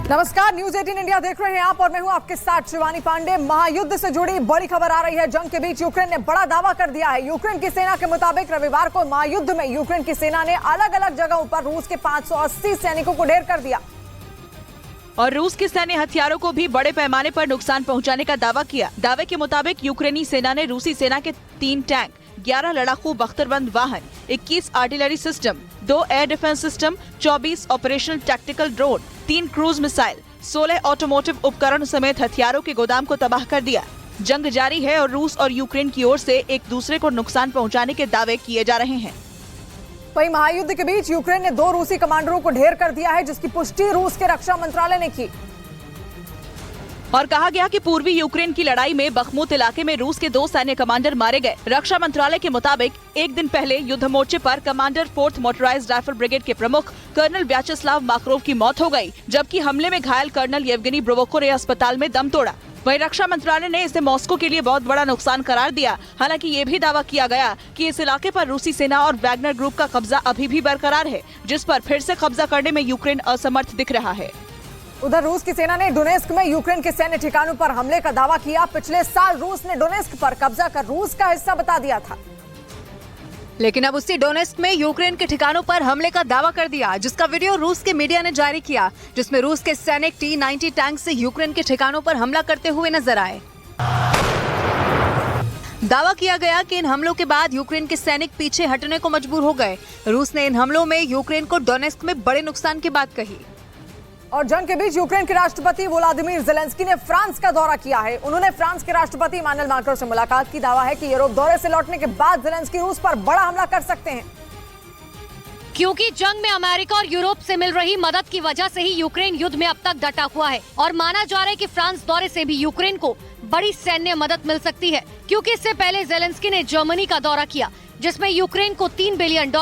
नमस्कार, news 18 India देख रहे हैं आप और मैं हूं आपके साथ शिवानी पांडे। महायुद्ध से जुड़ी बड़ी खबर आ रही है। जंग के बीच यूक्रेन ने बड़ा दावा कर दिया है। यूक्रेन की सेना के मुताबिक रविवार को महायुद्ध में यूक्रेन की सेना ने अलग अलग जगहों पर रूस के 580 सैनिकों को ढेर कर दिया और रूस के सैन्य हथियारों को भी बड़े पैमाने पर नुकसान पहुंचाने का दावा किया। दावे के मुताबिक यूक्रेनी सेना ने रूसी सेना के 3 टैंक, 11 लड़ाकू बख्तरबंद वाहन, 21 artillery system, 2 air defence system, 24 operational tactical drone, 3 cruise missile, 16 automotive उपकरण समेत हथियारों के गोदाम को तबाह कर दिया। जंग जारी है और रूस और यूक्रेन की ओर से एक दूसरे को नुकसान पहुंचाने के दावे किए जा रहे हैं। वहीं महायुद्ध के बीच यूक्रेन ने 2 रूसी कमांडरों को ढेर कर दिया है, जिसकी पुष्टि रूस के रक्षा मंत्रालय ने की और कहा गया कि पूर्वी यूक्रेन की लड़ाई में बखमुत इलाके में रूस के 2 सैन्य कमांडर मारे गए। रक्षा मंत्रालय के मुताबिक एक दिन पहले युद्ध मोर्चे पर commander 4th motorised rifle brigade के प्रमुख कर्नल व्याचेस्लाव माकरोव की मौत हो गई, जबकि हमले में घायल कर्नल येवगेनी ब्रोवोको ने अस्पताल में दम तोड़ा। वहीं रक्षा मंत्रालय ने इसे मॉस्को के लिए बहुत बड़ा नुकसान करार दिया। हालांकि ये भी दावा किया गया कि इस इलाके पर रूसी सेना और वैगनर ग्रुप का कब्जा अभी भी बरकरार है, जिस पर फिर से कब्जा करने में यूक्रेन असमर्थ दिख रहा है। उधर रूस की सेना ने डोनेस्क में यूक्रेन के सैन्य ठिकानों पर हमले का दावा किया। पिछले साल रूस ने डोनेस्क पर कब्जा कर रूस का हिस्सा बता दिया था, लेकिन अब उसी डोनेस्क में यूक्रेन के ठिकानों पर हमले का दावा कर दिया, जिसका वीडियो रूस के मीडिया ने जारी किया, जिसमें रूस के सैनिक T-90 टैंक से यूक्रेन के ठिकानों पर हमला करते हुए नजर आए। दावा किया गया कि इन हमलों के बाद यूक्रेन के सैनिक पीछे हटने को मजबूर हो गए। रूस ने इन हमलों में यूक्रेन को डोनेस्क में बड़े नुकसान की बात कही। और जंग के बीच यूक्रेन के राष्ट्रपति वोलोदिमीर ज़ेलेंस्की ने फ्रांस का दौरा किया है। उन्होंने फ्रांस के राष्ट्रपति इमानुएल मैक्रों से मुलाकात की। दावा है कि यूरोप दौरे से लौटने के बाद ज़ेलेंस्की रूस पर बड़ा हमला कर सकते हैं, क्योंकि जंग में अमेरिका और यूरोप से मिल रही मदद की वजह से ही यूक्रेन युद्ध में अब तक डटा हुआ है। और माना जा रहा है कि फ्रांस दौरे से भी यूक्रेन को बड़ी सैन्य मदद मिल सकती है, क्योंकि इससे पहले ज़ेलेंस्की ने जर्मनी का दौरा किया, जिसमें यूक्रेन को $3 बिलियन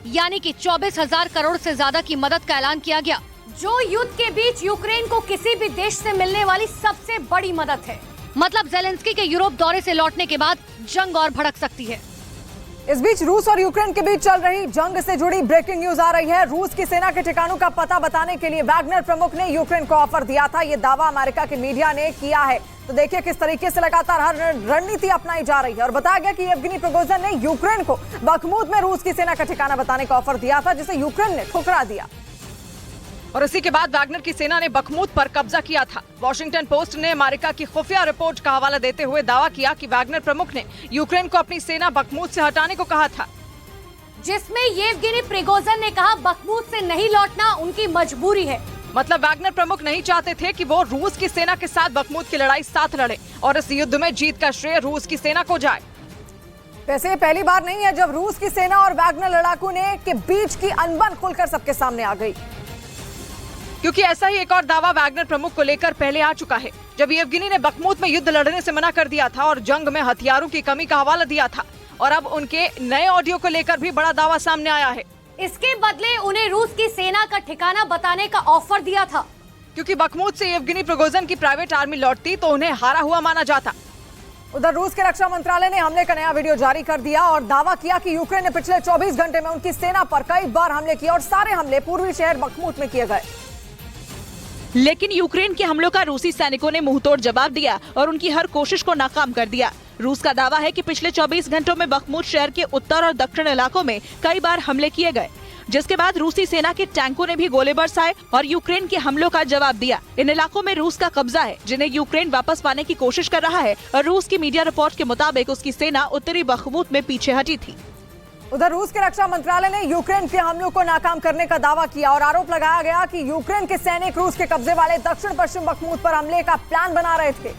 यानी कि 24,000 करोड़ से ज्यादा की मदद का ऐलान किया गया, जो युद्ध के बीच यूक्रेन को किसी भी देश से मिलने वाली सबसे बड़ी मदद है। मतलब ज़ेलेंस्की के यूरोप दौरे से लौटने के बाद जंग और भड़क सकती है। इस बीच रूस और यूक्रेन के बीच चल रही जंग से जुड़ी ब्रेकिंग न्यूज आ रही है। रूस की सेना के ठिकानों का पता बताने के लिए वैगनर प्रमुख ने यूक्रेन को ऑफर दिया था। ये दावा अमेरिका के मीडिया ने किया है। तो देखिए किस तरीके से लगातार हर रणनीति अपनाई जा रही है। और बताया गया कि येवगेनी प्रिगोजिन ने यूक्रेन को बखमुत में रूस की सेना का ठिकाना बताने का ऑफर दिया था, जिसे यूक्रेन ने ठुकरा दिया। और इसी के बाद वैगनर की सेना ने बखमुत पर कब्जा किया था। वॉशिंगटन पोस्ट ने अमेरिका की खुफिया रिपोर्ट का हवाला देते हुए दावा किया कि वैगनर प्रमुख ने यूक्रेन को अपनी सेना बखमुत से हटाने को कहा था, जिसमें येवगेनी प्रिगोजिन ने कहा बखमुत से नहीं लौटना उनकी मजबूरी है। मतलब वैगनर प्रमुख नहीं चाहते थे कि वो रूस की सेना के साथ बखमुत की लड़ाई साथ लड़े और इस युद्ध में जीत का श्रेय रूस की सेना को जाए। वैसे ये पहली बार नहीं है जब रूस की सेना और वैगनर लड़ाकू ने के बीच की अनबन खुलकर सबके सामने आ गई, क्योंकि ऐसा ही एक और दावा वैगनर प्रमुख को लेकर पहले आ चुका है, जब येवगेनी ने बखमुत में युद्ध लड़ने से मना कर दिया था और जंग में हथियारों की कमी का हवाला दिया था। और अब उनके नए ऑडियो को लेकर भी बड़ा दावा सामने आया है। इसके बदले उन्हें रूस की सेना का ठिकाना बताने का ऑफर दिया था, क्योंकि बखमुत से येवगेनी प्रिगोजिन की प्राइवेट आर्मी लौटती तो उन्हें हारा हुआ माना जाता। उधर रूस के रक्षा मंत्रालय ने हमले का नया वीडियो जारी कर दिया और दावा किया कि यूक्रेन ने पिछले 24 घंटे में उनकी सेना पर कई बार हमले किए और सारे हमले पूर्वी शहर बखमुत में किए गए। लेकिन यूक्रेन के हमलों का रूसी सैनिकों ने मुंहतोड़ जवाब दिया और उनकी हर कोशिश को नाकाम कर दिया। रूस का दावा है कि पिछले 24 घंटों में बखमुत शहर के उत्तर और दक्षिण इलाकों में कई बार हमले किए गए, जिसके बाद रूसी सेना के टैंकों ने भी गोले बरसाए और यूक्रेन के हमलों का जवाब दिया। इन इलाकों में रूस का कब्जा है, जिन्हें यूक्रेन वापस पाने की कोशिश कर रहा है और रूस की मीडिया रिपोर्ट के मुताबिक उसकी सेना उत्तरी बखमुत में पीछे हटी थी। उधर रूस के रक्षा मंत्रालय ने यूक्रेन के हमलों को नाकाम करने का दावा किया और आरोप लगाया गया कि यूक्रेन के सैनिक रूस के कब्जे वाले दक्षिण पश्चिम बखमुत पर हमले का प्लान बना रहे थे,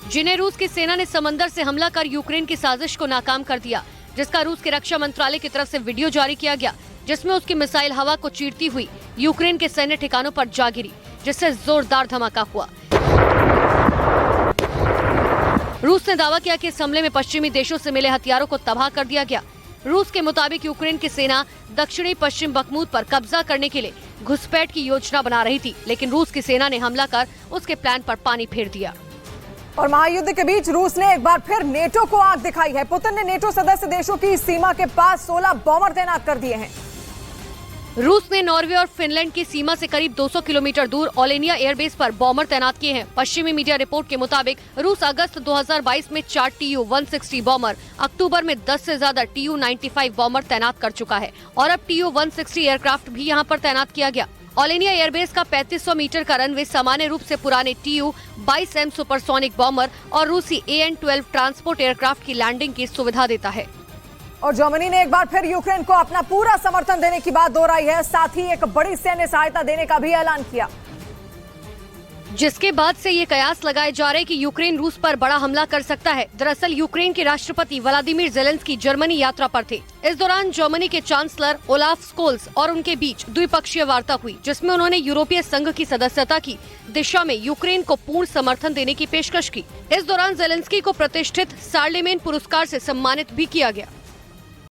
जिन्हें रूस की सेना ने समंदर से हमला कर यूक्रेन की साजिश को नाकाम कर दिया, जिसका रूस के रक्षा मंत्रालय की तरफ से वीडियो जारी किया गया, जिसमें उसकी मिसाइल हवा को चीरती हुई यूक्रेन के सैन्य ठिकानों पर जा गिरी, जिससे जोरदार धमाका हुआ। रूस ने दावा किया कि इस हमले में पश्चिमी देशों से मिले हथियारों को तबाह कर दिया गया। रूस के मुताबिक यूक्रेन की सेना दक्षिणी पश्चिम बखमुत पर कब्जा करने के लिए घुसपैठ की योजना बना रही थी, लेकिन रूस की सेना ने हमला कर उसके प्लान पर पानी फेर दिया। और महायुद्ध के बीच रूस ने एक बार फिर नेटो को आंख दिखाई है। पुतिन ने नेटो सदस्य देशों की सीमा के पास 16 बॉम्बर तैनात कर दिए हैं। रूस ने नॉर्वे और फिनलैंड की सीमा से करीब 200 किलोमीटर दूर ओलेनिया एयरबेस पर बॉम्बर तैनात किए हैं। पश्चिमी मीडिया रिपोर्ट के मुताबिक रूस अगस्त 2022 में 4 Tu-160 बॉम्बर, अक्टूबर में 10 से ज्यादा Tu-95 बॉम्बर तैनात कर चुका है और अब Tu-160 एयरक्राफ्ट भी यहां पर तैनात किया गया। ओलेनिया एयरबेस का 3500 मीटर का रनवे सामान्य रूप से पुराने Tu-22M सुपरसोनिक बॉम्बर और रूसी AN-12 ट्रांसपोर्ट एयरक्राफ्ट की लैंडिंग की सुविधा देता है। और जर्मनी ने एक बार फिर यूक्रेन को अपना पूरा समर्थन देने की बात दोहराई है, साथ ही एक बड़ी सैन्य सहायता देने का भी ऐलान किया, जिसके बाद से ये कयास लगाए जा रहे कि यूक्रेन रूस पर बड़ा हमला कर सकता है। दरअसल यूक्रेन के राष्ट्रपति व्लादिमीर जेलेंस्की जर्मनी यात्रा पर थे। इस दौरान जर्मनी के चांसलर ओलाफ स्कोल्स और उनके बीच द्विपक्षीय वार्ता हुई, जिसमें उन्होंने यूरोपीय संघ की सदस्यता की दिशा में यूक्रेन को पूर्ण समर्थन देने की पेशकश की। इस दौरान जेलेंस्की को प्रतिष्ठित शार्लेमेन पुरस्कार से सम्मानित भी किया गया।